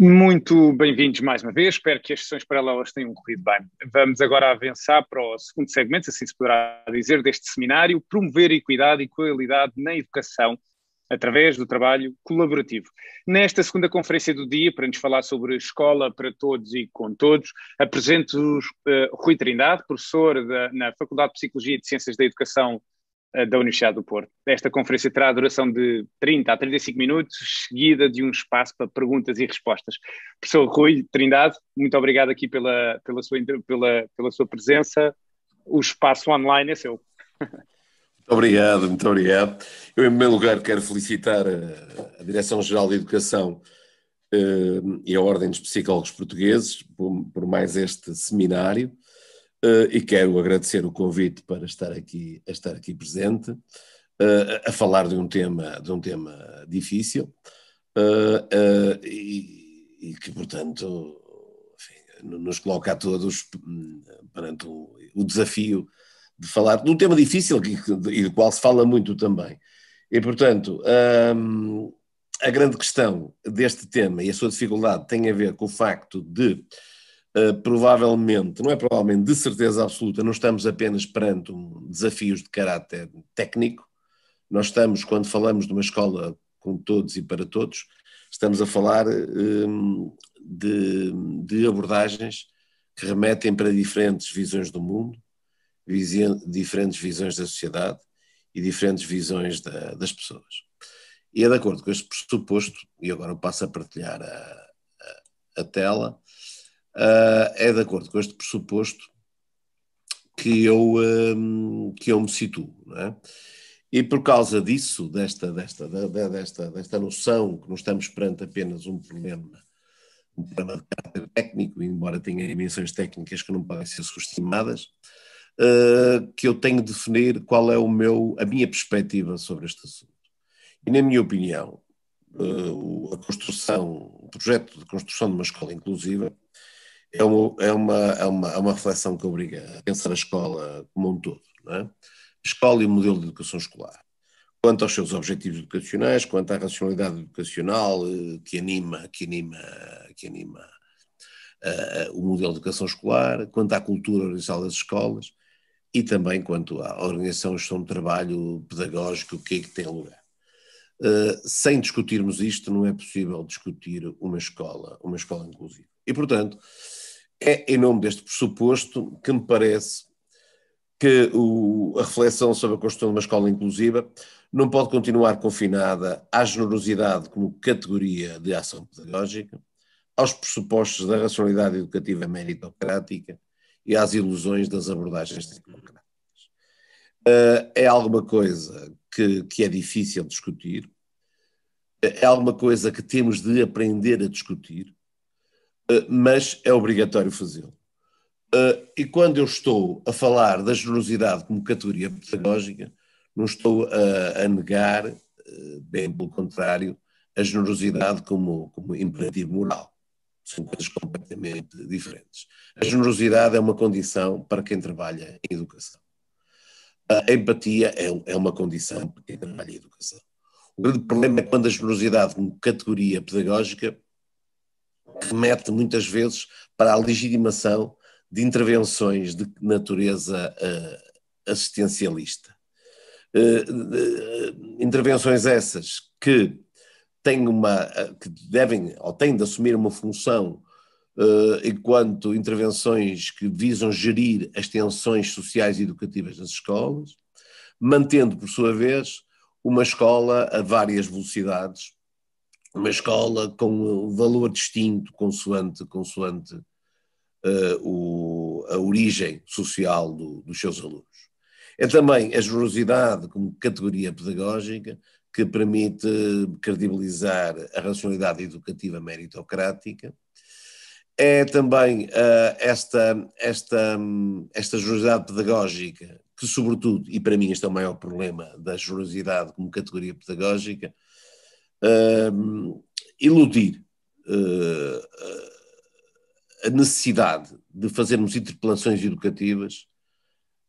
Muito bem-vindos mais uma vez, espero que as sessões paralelas tenham corrido bem. Vamos agora avançar para o segundo segmento, assim se poderá dizer, deste seminário: promover equidade e qualidade na educação através do trabalho colaborativo. Nesta segunda conferência do dia, para nos falar sobre escola para todos e com todos, apresento-vos Rui Trindade, professor na Faculdade de Psicologia e de Ciências da Educação da Universidade do Porto. Esta conferência terá a duração de 30 a 35 minutos, seguida de um espaço para perguntas e respostas. Professor Rui Trindade, muito obrigado aqui pela sua presença. O espaço online é seu. Muito obrigado, muito obrigado. Eu, em primeiro lugar, quero felicitar a Direção-Geral de Educação e a Ordem dos Psicólogos Portugueses por mais este seminário. E quero agradecer o convite para estar aqui presente, a falar de um tema difícil e que, portanto, enfim, nos coloca a todos perante o desafio de falar de um tema difícil e do qual se fala muito também. E, portanto, a grande questão deste tema e a sua dificuldade tem a ver com o facto de provavelmente, de certeza absoluta, não estamos apenas perante desafios de caráter técnico. Nós estamos, quando falamos de uma escola com todos e para todos, estamos a falar de abordagens que remetem para diferentes visões do mundo, diferentes visões da sociedade e diferentes visões das pessoas. E é de acordo com este pressuposto, e agora eu passo a partilhar a tela. É de acordo com este pressuposto que eu me situo, não é? E por causa disso, desta noção que não estamos perante apenas um problema de caráter técnico, embora tenha dimensões técnicas que não podem ser subestimadas, que eu tenho de definir qual é a minha perspectiva sobre este assunto. E na minha opinião, o projeto de construção de uma escola inclusiva é uma reflexão que obriga a pensar a escola como um todo, não é? A escola e o modelo de educação escolar, quanto aos seus objetivos educacionais, quanto à racionalidade educacional que anima o modelo de educação escolar, quanto à cultura organizacional das escolas e também quanto à organização e gestão do trabalho pedagógico que tem lugar. Sem discutirmos isto, não é possível discutir uma escola inclusiva. E, portanto, é em nome deste pressuposto que me parece que a reflexão sobre a construção de uma escola inclusiva não pode continuar confinada à generosidade como categoria de ação pedagógica, aos pressupostos da racionalidade educativa meritocrática e às ilusões das abordagens tecnocráticas. É alguma coisa que é difícil discutir, é alguma coisa que temos de aprender a discutir, mas é obrigatório fazê-lo. E quando eu estou a falar da generosidade como categoria pedagógica, não estou a negar, bem pelo contrário, a generosidade como imperativo moral. São coisas completamente diferentes. A generosidade é uma condição para quem trabalha em educação. A empatia é uma condição para quem trabalha em educação. O grande problema é quando a generosidade como categoria pedagógica remete muitas vezes para a legitimação de intervenções de natureza assistencialista. Intervenções essas que devem ou têm de assumir uma função enquanto intervenções que visam gerir as tensões sociais e educativas nas escolas, mantendo, por sua vez, uma escola a várias velocidades, uma escola com um valor distinto consoante a origem social dos seus alunos. É também a generosidade como categoria pedagógica que permite credibilizar a racionalidade educativa meritocrática. É também esta generosidade pedagógica que, sobretudo, e para mim este é o maior problema da generosidade como categoria pedagógica, iludir a necessidade de fazermos interpelações educativas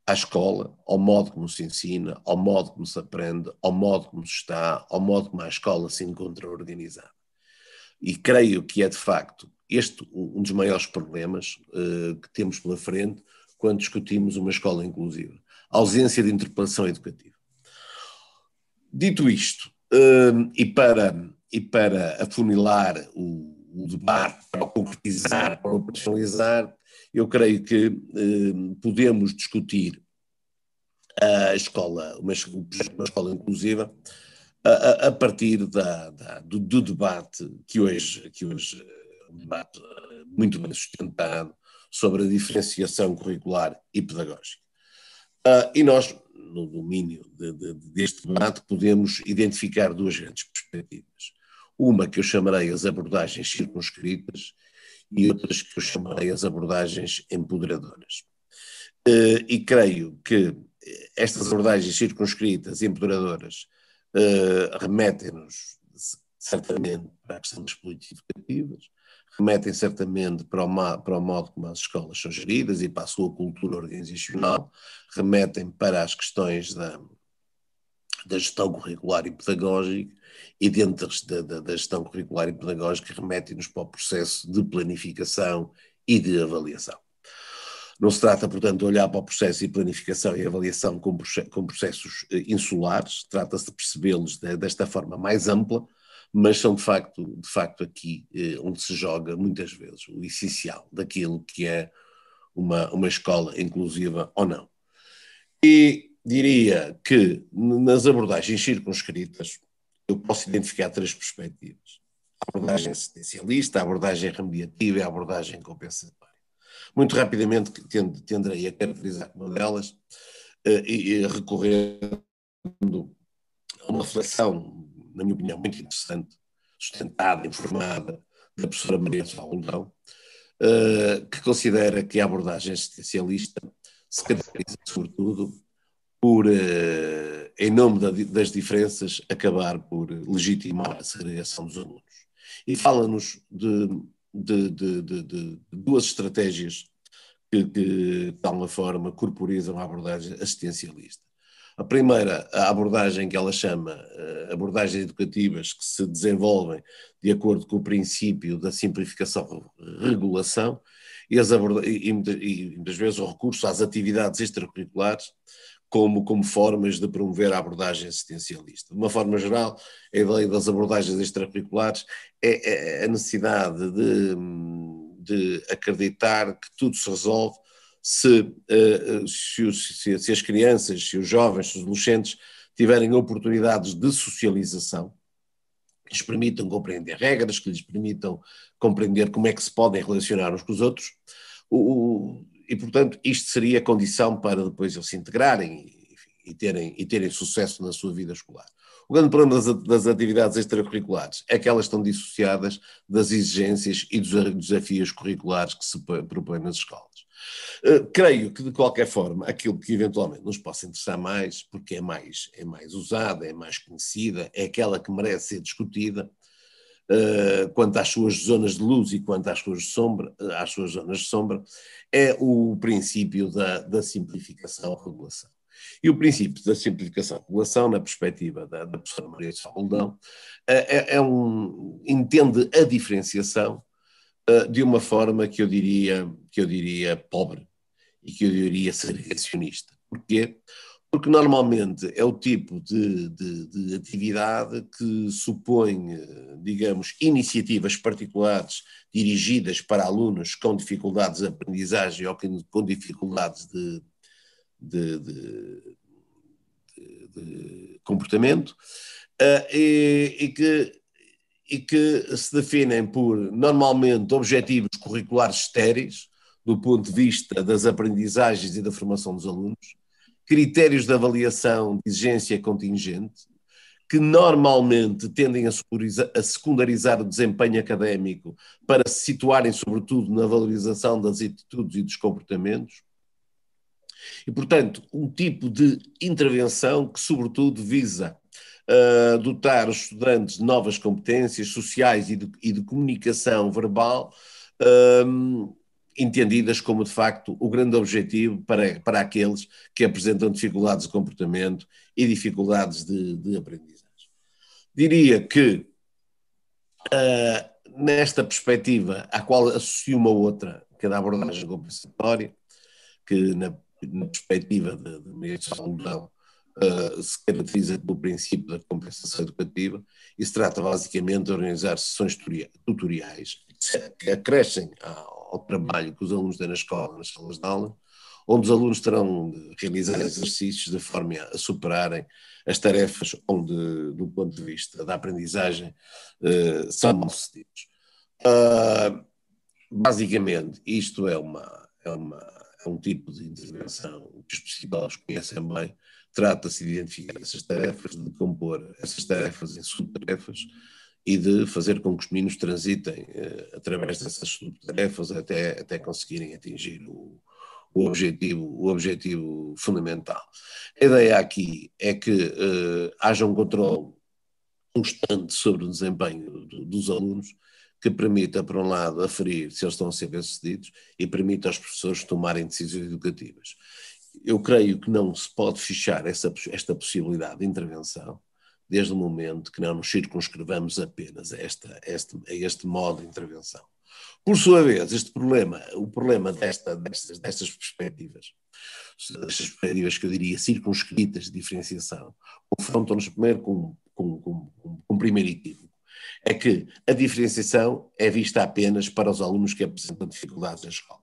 à escola, ao modo como se ensina, ao modo como se aprende, ao modo como se está, ao modo como a escola se encontra organizada. e creio que é de facto este um dos maiores problemas que temos pela frente quando discutimos uma escola inclusiva. A ausência de interpelação educativa. Dito isto, e para afunilar o debate, para o concretizar, para o operacionalizar, eu creio que podemos discutir a escola, uma escola inclusiva, a partir do debate que hoje é um debate muito bem sustentado sobre a diferenciação curricular e pedagógica. E nós, no domínio deste debate, podemos identificar duas grandes perspectivas. Uma que eu chamarei as abordagens circunscritas e outras que eu chamarei as abordagens empoderadoras. E creio que estas abordagens circunscritas e empoderadoras remetem-nos certamente para a questão das políticas educativas, remetem certamente para o modo como as escolas são geridas e para a sua cultura organizacional, remetem para as questões da gestão curricular e pedagógica, e dentro da gestão curricular e pedagógica remetem-nos para o processo de planificação e de avaliação. Não se trata, portanto, de olhar para o processo de planificação e avaliação como processos insulares, trata-se de percebê-los desta forma mais ampla, mas são de facto aqui onde se joga muitas vezes o essencial daquilo que é uma escola inclusiva ou não. E diria que nas abordagens circunscritas eu posso identificar três perspectivas: a abordagem assistencialista, a abordagem remediativa e a abordagem compensatória. Muito rapidamente tenderei a caracterizar uma delas e recorrendo a uma reflexão, na minha opinião, muito interessante, sustentada, informada, da professora Maria de Alundão, que considera que a abordagem assistencialista se caracteriza, sobretudo, por, em nome das diferenças, acabar por legitimar a segregação dos alunos. E fala-nos de duas estratégias que, de alguma forma, corporizam a abordagem assistencialista. A primeira, a abordagem que ela chama abordagens educativas que se desenvolvem de acordo com o princípio da simplificação-regulação e muitas vezes o recurso às atividades extracurriculares como formas de promover a abordagem assistencialista. De uma forma geral, a ideia das abordagens extracurriculares é a necessidade de acreditar que tudo se resolve se as crianças, se os jovens, se os adolescentes tiverem oportunidades de socialização que lhes permitam compreender regras, que lhes permitam compreender como é que se podem relacionar uns com os outros, e portanto isto seria condição para depois eles se integrarem e terem sucesso na sua vida escolar. O grande problema das atividades extracurriculares é que elas estão dissociadas das exigências e dos desafios curriculares que se propõem nas escolas. Creio que, de qualquer forma, aquilo que eventualmente nos possa interessar mais, porque é mais usada, é mais conhecida, é aquela que merece ser discutida, quanto às suas zonas de luz e quanto às suas zonas de sombra, é o princípio da simplificação-regulação. E o princípio da simplificação-regulação, na perspectiva da professora Maria de Alundão, entende a diferenciação de uma forma que eu diria pobre e que eu diria segregacionista. Porquê? Porque normalmente é o tipo de atividade que supõe, digamos, iniciativas particulares dirigidas para alunos com dificuldades de aprendizagem ou com dificuldades de comportamento, e que se definem por, normalmente, objetivos curriculares estéreis, do ponto de vista das aprendizagens e da formação dos alunos, critérios de avaliação de exigência contingente, que normalmente tendem a secundarizar o desempenho académico para se situarem, sobretudo, na valorização das atitudes e dos comportamentos. E, portanto, um tipo de intervenção que, sobretudo, visa dotar os estudantes de novas competências sociais e de comunicação verbal, entendidas como, de facto, o grande objetivo para aqueles que apresentam dificuldades de comportamento e dificuldades de aprendizagem. Diria que nesta perspectiva, à qual associo uma outra, que é da abordagem compensatória, que na perspectiva de Maria de Salomão se caracteriza pelo princípio da compensação educativa e se trata basicamente de organizar sessões tutoriais que acrescem ao trabalho que os alunos têm na escola, nas salas de aula, onde os alunos terão de realizar exercícios de forma a superarem as tarefas onde, do ponto de vista da aprendizagem, são mal-sucedidos. Basicamente, isto é um tipo de intervenção que os psicólogos conhecem bem. Trata-se de identificar essas tarefas, de compor essas tarefas em subtarefas e de fazer com que os meninos transitem através dessas subtarefas até conseguirem atingir o objetivo fundamental. A ideia aqui é que haja um controle constante sobre o desempenho dos alunos, que permita, por um lado, aferir se eles estão a ser bem-sucedidos e permita aos professores tomarem decisões educativas. Eu creio que não se pode fechar esta possibilidade de intervenção desde o momento que não nos circunscrevamos apenas a este modo de intervenção. Por sua vez, o problema destas perspectivas, estas perspectivas que eu diria circunscritas de diferenciação, confrontam-nos primeiro com um primeiro equívoco. É que a diferenciação é vista apenas para os alunos que apresentam dificuldades na escola.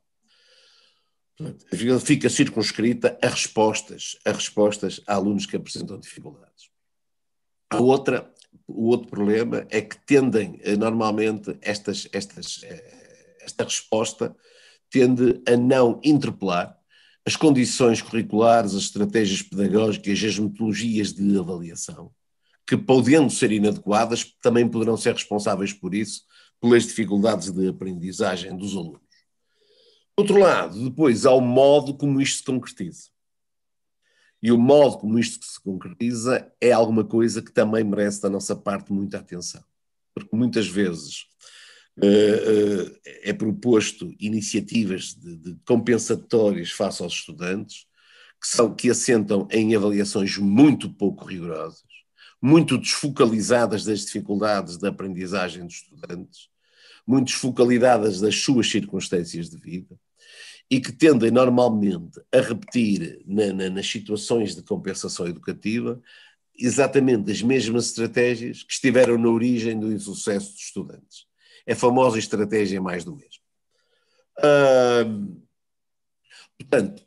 Fica circunscrita a respostas a alunos que apresentam dificuldades. O outro problema é que tendem, normalmente, esta resposta tende a não interpelar as condições curriculares, as estratégias pedagógicas, as metodologias de avaliação, que, podendo ser inadequadas, também poderão ser responsáveis por isso, pelas dificuldades de aprendizagem dos alunos. Por outro lado, depois há o modo como isto se concretiza. E o modo como isto se concretiza é alguma coisa que também merece da nossa parte muita atenção. Porque muitas vezes é proposto iniciativas de compensatórias face aos estudantes, que assentam em avaliações muito pouco rigorosas, muito desfocalizadas das dificuldades da aprendizagem dos estudantes, muito desfocalizadas das suas circunstâncias de vida, e que tendem normalmente a repetir nas situações de compensação educativa exatamente as mesmas estratégias que estiveram na origem do insucesso dos estudantes. É a famosa estratégia mais do mesmo. Portanto,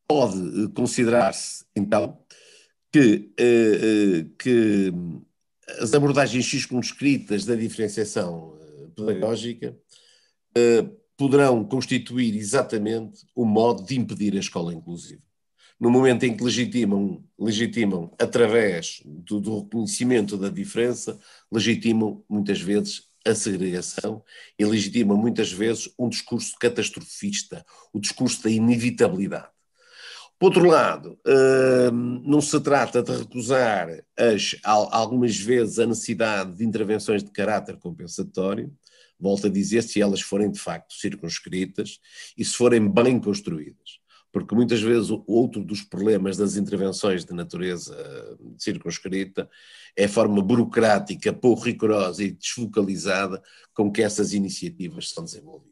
pode considerar-se, então, que as abordagens circunscritas da diferenciação pedagógica poderão constituir exatamente o modo de impedir a escola inclusiva. No momento em que legitimam através do reconhecimento da diferença, legitimam muitas vezes a segregação e legitimam muitas vezes um discurso catastrofista, o discurso da inevitabilidade. Por outro lado, não se trata de recusar algumas vezes a necessidade de intervenções de caráter compensatório, volto a dizer, se elas forem de facto circunscritas e se forem bem construídas. Porque muitas vezes outro dos problemas das intervenções de natureza circunscrita é a forma burocrática, pouco rigorosa e desfocalizada com que essas iniciativas são desenvolvidas.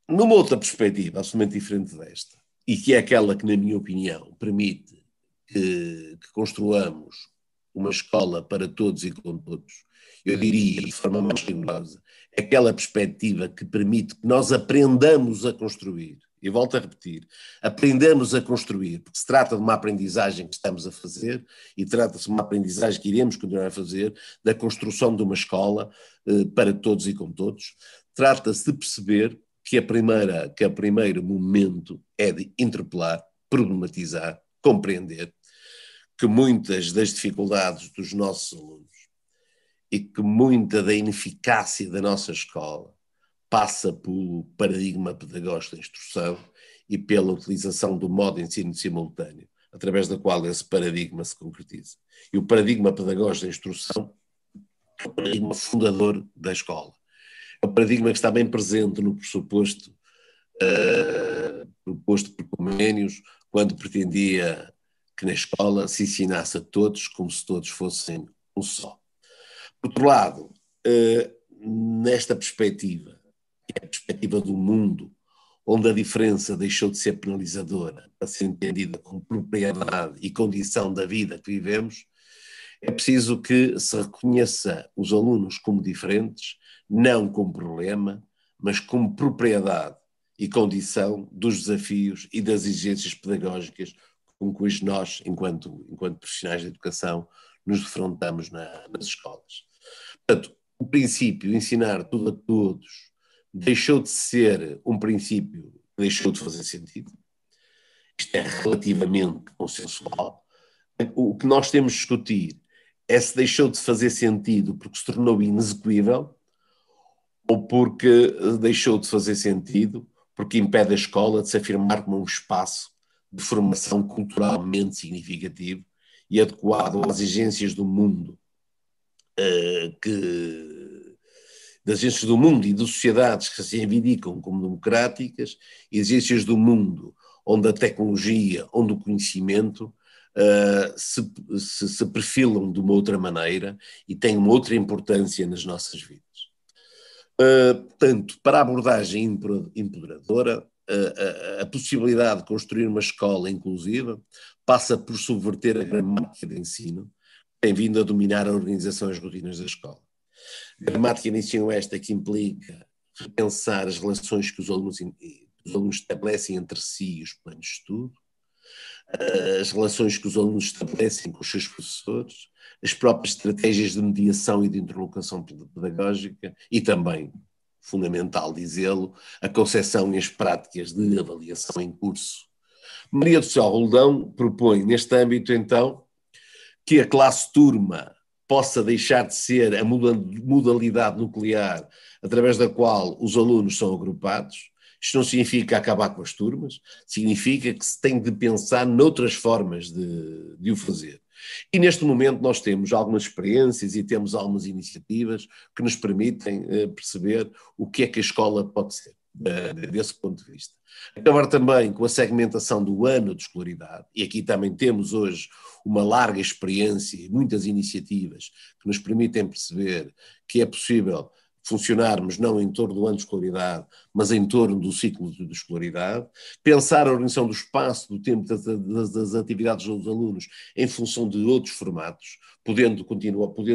Numa outra perspectiva, absolutamente diferente desta, e que é aquela que, na minha opinião, permite que construamos uma escola para todos e com todos, eu diria, de forma mais rigorosa, aquela perspectiva que permite que nós aprendamos a construir, e volto a repetir, aprendamos a construir, porque se trata de uma aprendizagem que estamos a fazer, e trata-se de uma aprendizagem que iremos continuar a fazer, da construção de uma escola para todos e com todos. Trata-se de perceber que o primeiro momento é de interpelar, problematizar, compreender que muitas das dificuldades dos nossos alunos e que muita da ineficácia da nossa escola passa pelo paradigma pedagógico da instrução e pela utilização do modo de ensino simultâneo, através da qual esse paradigma se concretiza. E o paradigma pedagógico da instrução é o paradigma fundador da escola. É o paradigma que está bem presente no pressuposto proposto por Comênios, quando pretendia que na escola se ensinasse a todos como se todos fossem um só. Por outro lado, nesta perspectiva, que é a perspectiva do mundo, onde a diferença deixou de ser penalizadora para ser entendida como propriedade e condição da vida que vivemos, é preciso que se reconheça os alunos como diferentes, não como problema, mas como propriedade e condição dos desafios e das exigências pedagógicas com que nós, enquanto profissionais de educação, nos defrontamos nas escolas. Portanto, o princípio ensinar tudo a todos deixou de ser um princípio que deixou de fazer sentido. Isto é relativamente consensual. O que nós temos de discutir é se deixou de fazer sentido porque se tornou inexequível ou porque deixou de fazer sentido porque impede a escola de se afirmar como um espaço de formação culturalmente significativo e adequado às exigências do mundo, das exigências do mundo e de sociedades que se reivindicam como democráticas, exigências do mundo onde a tecnologia, onde o conhecimento se perfilam de uma outra maneira e têm uma outra importância nas nossas vidas. Portanto, para a abordagem empoderadora, a possibilidade de construir uma escola inclusiva passa por subverter a gramática de ensino, que tem vindo a dominar a organização e as rotinas da escola. Gramática de ensino esta que implica repensar as relações que os alunos estabelecem entre si e os planos de estudo, as relações que os alunos estabelecem com os seus professores, as próprias estratégias de mediação e de interlocução pedagógica e também, fundamental dizê-lo, a concepção e as práticas de avaliação em curso. Maria do Céu Roldão propõe, neste âmbito, então, que a classe-turma possa deixar de ser a modalidade nuclear através da qual os alunos são agrupados. Isto não significa acabar com as turmas, significa que se tem de pensar noutras formas de o fazer. E neste momento nós temos algumas experiências e temos algumas iniciativas que nos permitem perceber o que é que a escola pode ser, desse ponto de vista. Acabar também com a segmentação do ano de escolaridade, e aqui também temos hoje uma larga experiência e muitas iniciativas que nos permitem perceber que é possível funcionarmos não em torno do ano de escolaridade, mas em torno do ciclo de escolaridade, pensar a organização do espaço, do tempo das atividades dos alunos em função de outros formatos, podendo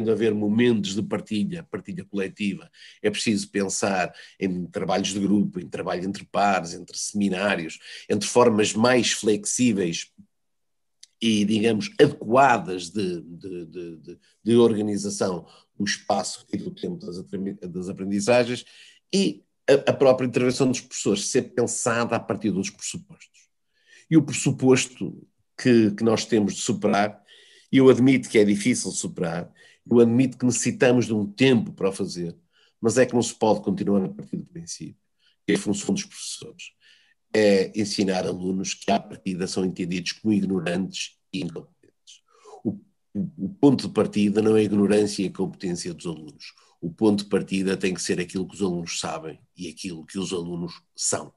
haver momentos de partilha coletiva. É preciso pensar em trabalhos de grupo, em trabalho entre pares, entre seminários, entre formas mais flexíveis e, digamos, adequadas de organização do espaço e do tempo das aprendizagens e a própria intervenção dos professores ser pensada a partir dos pressupostos. E o pressuposto que nós temos de superar, e eu admito que é difícil superar, eu admito que necessitamos de um tempo para o fazer, mas é que não se pode continuar a partir do princípio, que é a função dos professores é ensinar alunos que à partida são entendidos como ignorantes e incompetentes. O ponto de partida não é a ignorância e a incompetência dos alunos. O ponto de partida tem que ser aquilo que os alunos sabem e aquilo que os alunos são.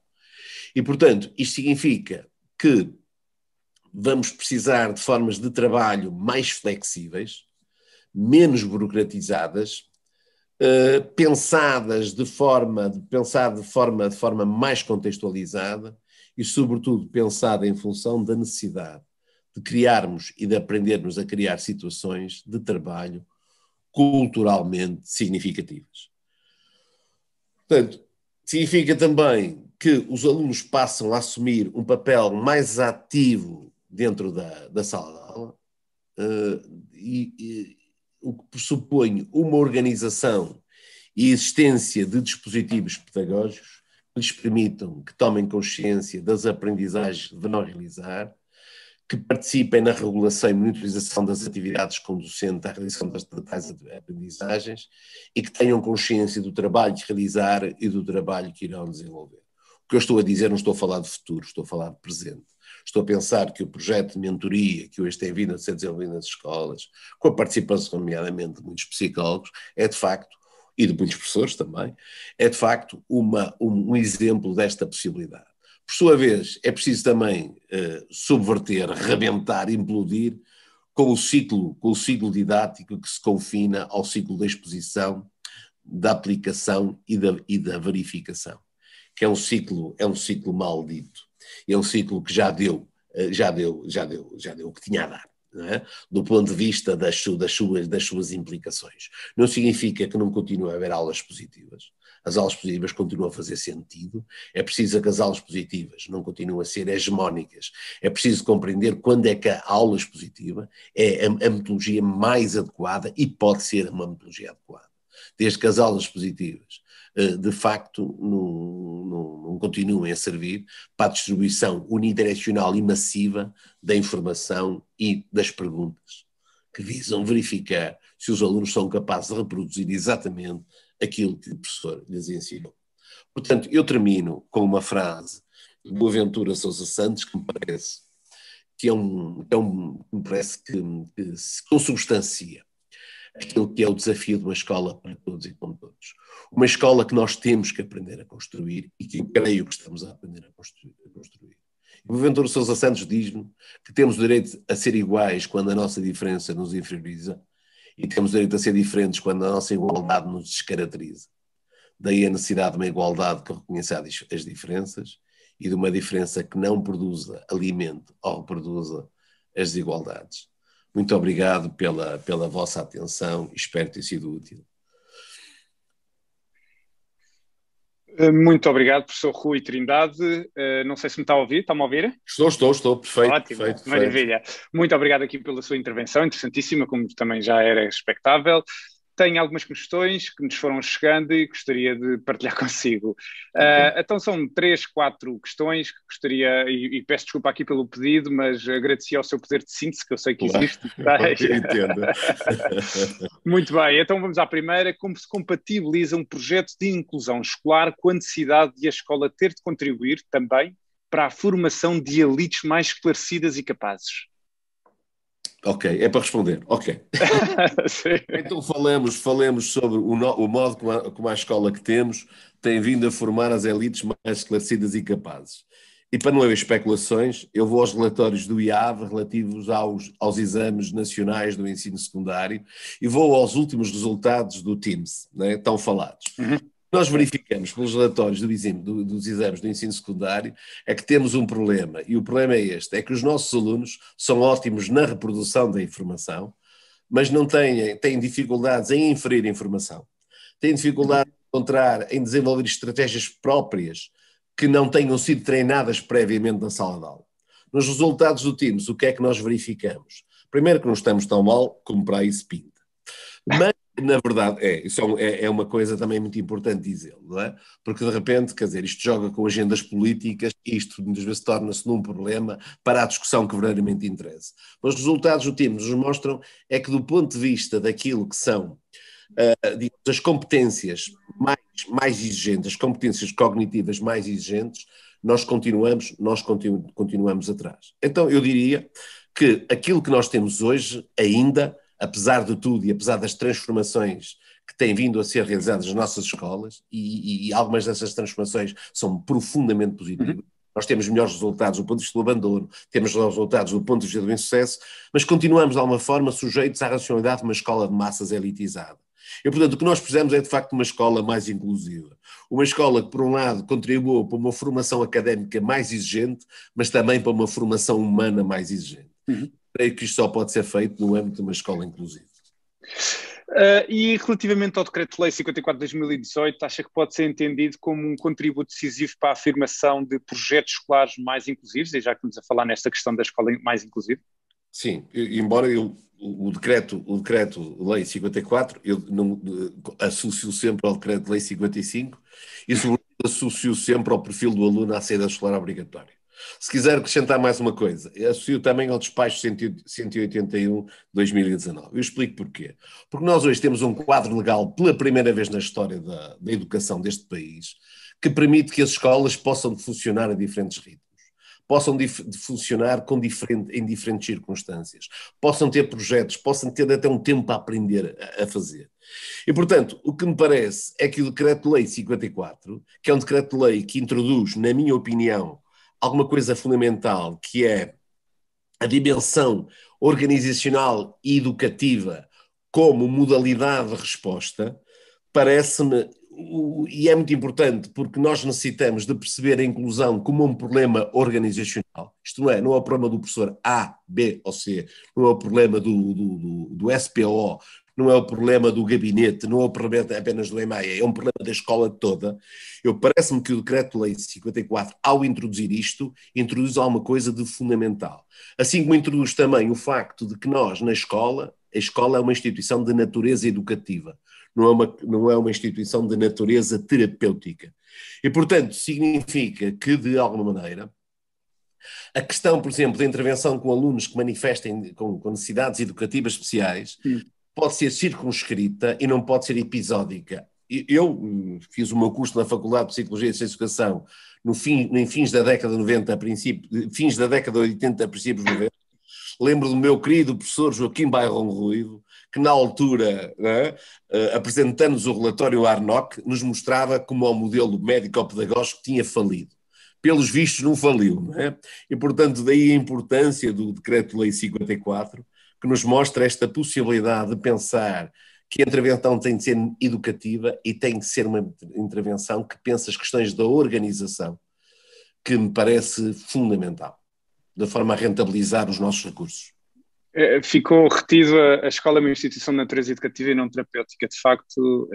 E, portanto, isto significa que vamos precisar de formas de trabalho mais flexíveis, menos burocratizadas, pensadas de forma mais contextualizada e, sobretudo, pensada em função da necessidade de criarmos e de aprendermos a criar situações de trabalho culturalmente significativas. Portanto, significa também que os alunos passam a assumir um papel mais ativo dentro da sala de aula, o que pressupõe uma organização e existência de dispositivos pedagógicos que lhes permitam que tomem consciência das aprendizagens que deverão realizar, que participem na regulação e monitorização das atividades conducentes à realização das tais aprendizagens e que tenham consciência do trabalho que realizar e do trabalho que irão desenvolver. O que eu estou a dizer, não estou a falar de futuro, estou a falar de presente. Estou a pensar que o projeto de mentoria que hoje tem vindo a ser desenvolvido nas escolas, com a participação, nomeadamente, de muitos psicólogos, é de facto, e de muitos professores também, é de facto um exemplo desta possibilidade. Por sua vez, é preciso também subverter, rebentar, implodir com o ciclo didático que se confina ao ciclo da exposição, da aplicação e da verificação, que é um ciclo maldito, é um ciclo que já deu o que tinha a dar, não é? Do ponto de vista das suas implicações. Não significa que não continue a haver aulas positivas. As aulas positivas continuam a fazer sentido. É preciso que as aulas positivas não continuem a ser hegemónicas. É preciso compreender quando é que a aula positiva é a metodologia mais adequada e pode ser uma metodologia adequada. Desde que as aulas positivas, de facto, não continuem a servir para a distribuição unidirecional e massiva da informação e das perguntas, que visam verificar se os alunos são capazes de reproduzir exatamente aquilo que o professor lhes ensinou. Portanto, eu termino com uma frase de Boaventura Sousa Santos que me parece que se consubstancia aquilo que é o desafio de uma escola para todos e com todos. Uma escola que nós temos que aprender a construir e que eu creio que estamos a aprender a construir. O Boaventura Sousa Santos diz-me que temos o direito a ser iguais quando a nossa diferença nos inferioriza e temos o direito a ser diferentes quando a nossa igualdade nos descaracteriza. Daí a necessidade de uma igualdade que reconheça as diferenças e de uma diferença que não produza alimento ou reproduza as desigualdades. Muito obrigado pela vossa atenção e espero ter sido útil. Muito obrigado, professor Rui Trindade. Não sei se me está a ouvir, está-me a ouvir? Estou, perfeito. Ótimo, perfeito. maravilha. Muito obrigado aqui pela sua intervenção, interessantíssima, como também já era expectável. Tenho algumas questões que nos foram chegando e gostaria de partilhar consigo. Então são 3, 4 questões que gostaria, e peço desculpa aqui pelo pedido, mas agradeci ao seu poder de síntese, que eu sei que existe. Entendo. Muito bem, então vamos à primeira. Como se compatibiliza um projeto de inclusão escolar com a necessidade de a escola ter de contribuir também para a formação de elites mais esclarecidas e capazes? Ok, é para responder. Ok. Então falemos sobre o modo como a escola que temos tem vindo a formar as elites mais esclarecidas e capazes. E para não haver especulações, eu vou aos relatórios do IAV relativos aos exames nacionais do ensino secundário e vou aos últimos resultados do TIMSS, né, tão falados. Uhum. Nós verificamos pelos relatórios dos exames do ensino secundário é que temos um problema, e o problema é este, é que os nossos alunos são ótimos na reprodução da informação, mas não têm dificuldades em inferir informação, têm dificuldade em desenvolver estratégias próprias que não tenham sido treinadas previamente na sala de aula. Nos resultados do TIMSS, o que é que nós verificamos? Primeiro que não estamos tão mal como para aí se pinta, mas na verdade, isso é uma coisa também muito importante dizer, não é? Porque de repente, quer dizer, isto joga com agendas políticas e isto muitas vezes torna-se num problema para a discussão que verdadeiramente interessa. Mas os resultados do TIMSS nos mostram é que do ponto de vista daquilo que são as competências mais exigentes, as competências cognitivas mais exigentes, nós continuamos atrás. Então eu diria que aquilo que nós temos hoje ainda, apesar de tudo e apesar das transformações que têm vindo a ser realizadas nas nossas escolas, e algumas dessas transformações são profundamente positivas, nós temos melhores resultados do ponto de vista do abandono, temos melhores resultados do ponto de vista do insucesso, mas continuamos de alguma forma sujeitos à racionalidade de uma escola de massas elitizada. E, portanto, o que nós precisamos é, de facto, uma escola mais inclusiva. Uma escola que, por um lado, contribua para uma formação académica mais exigente, mas também para uma formação humana mais exigente. Creio que isto só pode ser feito no âmbito de uma escola inclusiva. E relativamente ao Decreto-Lei 54 de 2018, acha que pode ser entendido como um contributo decisivo para a afirmação de projetos escolares mais inclusivos, e já que estamos a falar nesta questão da escola mais inclusiva? Sim, embora o Decreto-Lei 54, eu não associo sempre ao Decreto-Lei 55 e sobretudo associo sempre ao perfil do aluno à saída escolar obrigatória. Se quiser acrescentar mais uma coisa, associo também ao despacho 181 de 2019. Eu explico porquê. Porque nós hoje temos um quadro legal, pela primeira vez na história da educação deste país, que permite que as escolas possam funcionar a diferentes ritmos, possam funcionar em diferentes circunstâncias, possam ter projetos, possam ter até um tempo para aprender a fazer. E, portanto, o que me parece é que o Decreto-Lei 54, que é um Decreto-Lei que introduz, na minha opinião, alguma coisa fundamental, que é a dimensão organizacional e educativa como modalidade de resposta, parece-me, e é muito importante, porque nós necessitamos de perceber a inclusão como um problema organizacional, isto não é o problema do professor A, B ou C, não é o problema do SPO, não é o problema do gabinete, não é o problema apenas do EMAE, é um problema da escola toda. Parece-me que o Decreto-Lei 54, ao introduzir isto, introduz alguma coisa de fundamental. Assim como introduz também o facto de que nós, na escola, a escola é uma instituição de natureza educativa, não é uma instituição de natureza terapêutica. E, portanto, significa que, de alguma maneira, a questão, por exemplo, da intervenção com alunos que manifestem com necessidades educativas especiais pode ser circunscrita e não pode ser episódica. Eu fiz o meu curso na Faculdade de Psicologia e Ciência da Educação em fins da década de 90, fins da década de 80, princípios de 90. Lembro do meu querido professor Joaquim Bairrão Ruido, que na altura, apresentando-nos o relatório Arnoc, nos mostrava como o modelo médico-pedagógico tinha falido. Pelos vistos não faliu, não é? E portanto daí a importância do Decreto-Lei 54, que nos mostra esta possibilidade de pensar que a intervenção tem de ser educativa e tem de ser uma intervenção que pense as questões da organização, que me parece fundamental, de forma a rentabilizar os nossos recursos. Ficou retido a escola é uma instituição de natureza educativa e não terapêutica, de facto,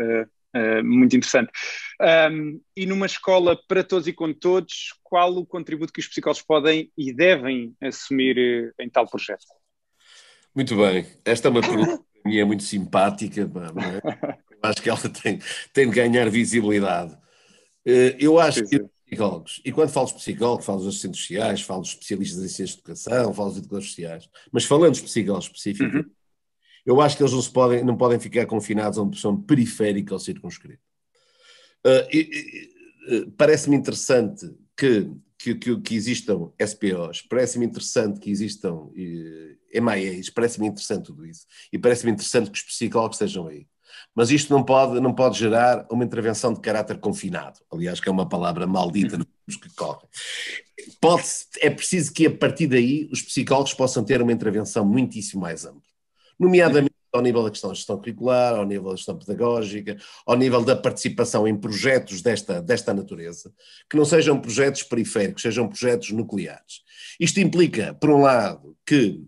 muito interessante. E numa escola para todos e com todos, qual o contributo que os psicólogos podem e devem assumir em tal projeto? Muito bem, esta é uma pergunta que para mim é muito simpática, não é? Eu acho que ela tem de ganhar visibilidade. Eu acho que os psicólogos, e quando falo dos psicólogos, falo dos assistentes sociais, falo dos especialistas em ciências de educação, falo dos educadores sociais, mas falando dos psicólogos especificamente, eu acho que eles não podem ficar confinados a uma posição periférica ou circunscrita. Parece-me interessante que existam SPOs, parece-me interessante que existam MIAs, parece-me interessante tudo isso, e parece-me interessante que os psicólogos estejam aí. Mas isto não pode gerar uma intervenção de caráter confinado, aliás, que é uma palavra maldita nos que correm. É preciso que a partir daí os psicólogos possam ter uma intervenção muitíssimo mais ampla, nomeadamente ao nível da questão da gestão curricular, ao nível da gestão pedagógica, ao nível da participação em projetos desta natureza, que não sejam projetos periféricos, sejam projetos nucleares. Isto implica, por um lado, que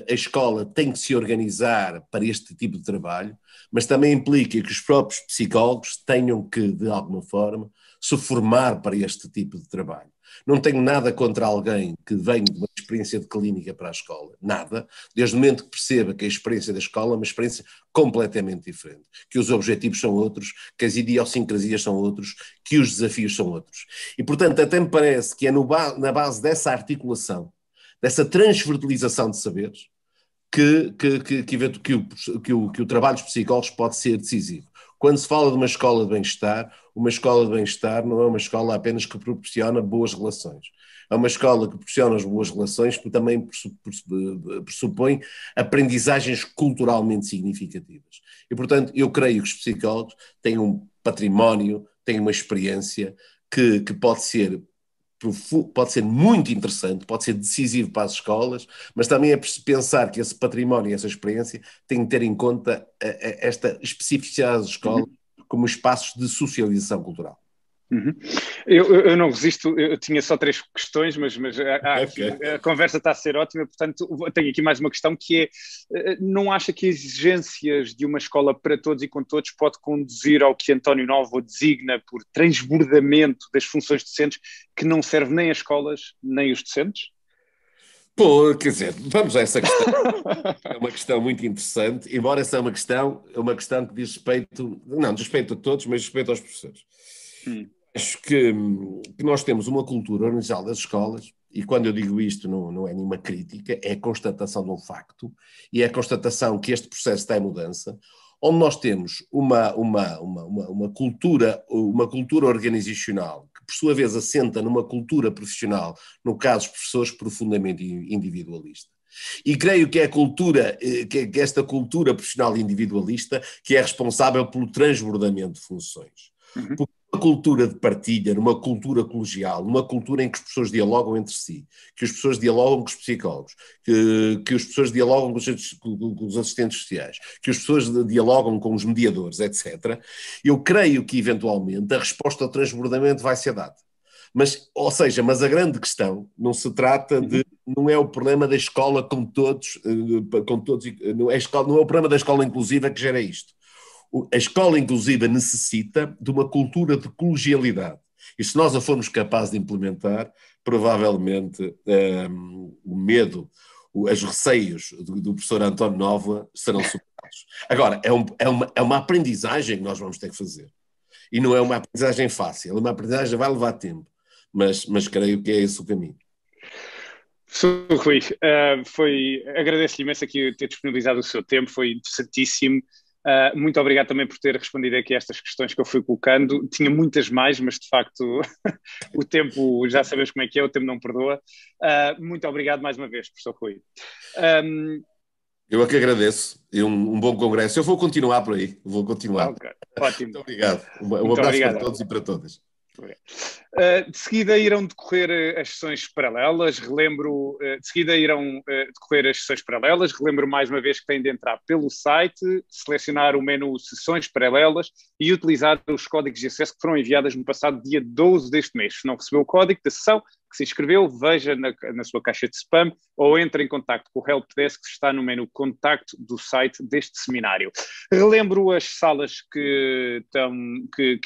a escola tem que se organizar para este tipo de trabalho, mas também implica que os próprios psicólogos tenham que, de alguma forma, se formar para este tipo de trabalho. Não tenho nada contra alguém que venha de uma experiência de clínica para a escola, nada, desde o momento que perceba que a experiência da escola é uma experiência completamente diferente, que os objetivos são outros, que as idiosincrasias são outros, que os desafios são outros. E, portanto, até me parece que é na base dessa articulação, dessa transfertilização de saberes, que o trabalho dos psicólogos pode ser decisivo. Quando se fala de uma escola de bem-estar não é uma escola apenas que proporciona boas relações. É uma escola que proporciona as boas relações, que também pressupõe aprendizagens culturalmente significativas. E, portanto, eu creio que os psicólogos têm um património, têm uma experiência que pode ser muito interessante, pode ser decisivo para as escolas, mas também é preciso pensar que esse património e essa experiência têm que ter em conta esta especificidade das escolas como espaços de socialização cultural. Eu não resisto, eu tinha só 3 questões, mas a conversa está a ser ótima, portanto tenho aqui mais uma questão que é, não acha que as exigências de uma escola para todos e com todos pode conduzir ao que António Novo designa por transbordamento das funções docentes, que não serve nem as escolas nem os docentes? Pô, quer dizer, vamos a essa questão. É uma questão muito interessante, embora essa é uma questão que diz respeito, não diz respeito a todos, mas diz respeito aos professores. Acho que nós temos uma cultura organizada das escolas, e quando eu digo isto não é nenhuma crítica, é a constatação de um facto, e é a constatação que este processo está em mudança, onde nós temos uma cultura organizacional, que por sua vez assenta numa cultura profissional, no caso dos professores, profundamente individualista. E creio que é que esta cultura profissional individualista que é responsável pelo transbordamento de funções. Porque uma cultura de partilha, numa cultura colegial, numa cultura em que as pessoas dialogam entre si, que as pessoas dialogam com os psicólogos, que as pessoas dialogam com os assistentes sociais, que as pessoas dialogam com os mediadores, etc., eu creio que, eventualmente, a resposta ao transbordamento vai ser dada. Mas, ou seja, mas a grande questão não se trata de, não é o problema da escola com todos, não é o problema da escola inclusiva que gera isto. A escola inclusiva necessita de uma cultura de colegialidade. E se nós a formos capazes de implementar, provavelmente o medo, os receios do professor António Nova serão superados. Agora, é uma aprendizagem que nós vamos ter que fazer. E não é uma aprendizagem fácil, é uma aprendizagem que vai levar tempo. Mas creio que é esse o caminho. Sr. Rui, agradeço-lhe imenso aqui ter disponibilizado o seu tempo, foi interessantíssimo. Muito obrigado também por ter respondido aqui a estas questões que eu fui colocando. Tinha muitas mais, mas de facto o tempo, já sabemos como é que é, o tempo não perdoa. Muito obrigado mais uma vez, professor Rui. Eu é que agradeço e um bom congresso. Eu vou continuar por aí, vou continuar. Okay, ótimo. Muito obrigado. Um abraço para todos e para todas. De seguida irão decorrer as sessões paralelas, relembro mais uma vez que têm de entrar pelo site, selecionar o menu Sessões Paralelas e utilizar os códigos de acesso que foram enviados no passado dia 12 deste mês. Se não recebeu o código da sessão que se inscreveu, veja na sua caixa de spam ou entre em contacto com o Helpdesk que está no menu Contacto do site deste seminário. Relembro as salas que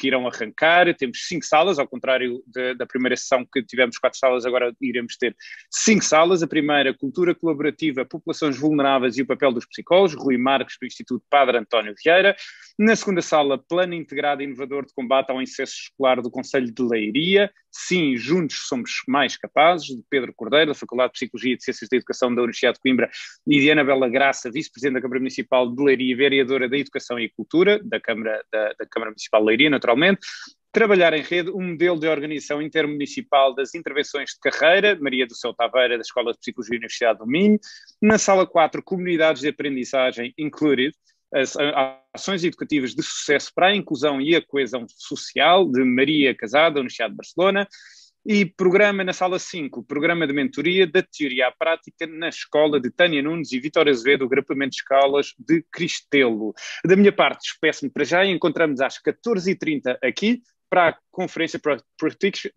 irão arrancar. Temos 5 salas, ao contrário da primeira sessão que tivemos 4 salas, agora iremos ter 5 salas. A primeira, Cultura Colaborativa, Populações Vulneráveis e o Papel dos Psicólogos, Rui Marques, do Instituto Padre António Vieira. Na segunda sala, Plano Integrado e Inovador de Combate ao Incesto Escolar do Concelho de Leiria. Sim, juntos somos mais capazes, de Pedro Cordeiro, da Faculdade de Psicologia e de Ciências da Educação da Universidade de Coimbra, e de Ana Bela Graça, vice-presidente da Câmara Municipal de Leiria e vereadora da Educação e Cultura, da Câmara Municipal de Leiria, naturalmente. Trabalhar em rede, um modelo de organização intermunicipal das intervenções de carreira, Maria do Céu Taveira, da Escola de Psicologia da Universidade do Minho. Na sala 4, Comunidades de Aprendizagem Included, as ações educativas de sucesso para a inclusão e a coesão social, de Maria Casada, da Universidade de Barcelona. E programa na sala 5, programa de mentoria da teoria à prática na escola de Tânia Nunes e Vítor Azevedo, do agrupamento de escolas de Cristelo. Da minha parte, despeço-me para já e encontramos às 14h30 aqui para a conferência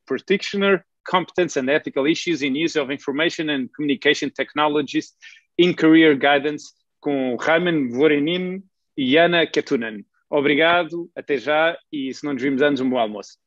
Practitioner Competence and Ethical Issues in Use of Information and Communication Technologies in Career Guidance, com Raiman Vorenin e Ana Ketunen. Obrigado, até já, e se não nos vimos antes, um bom almoço.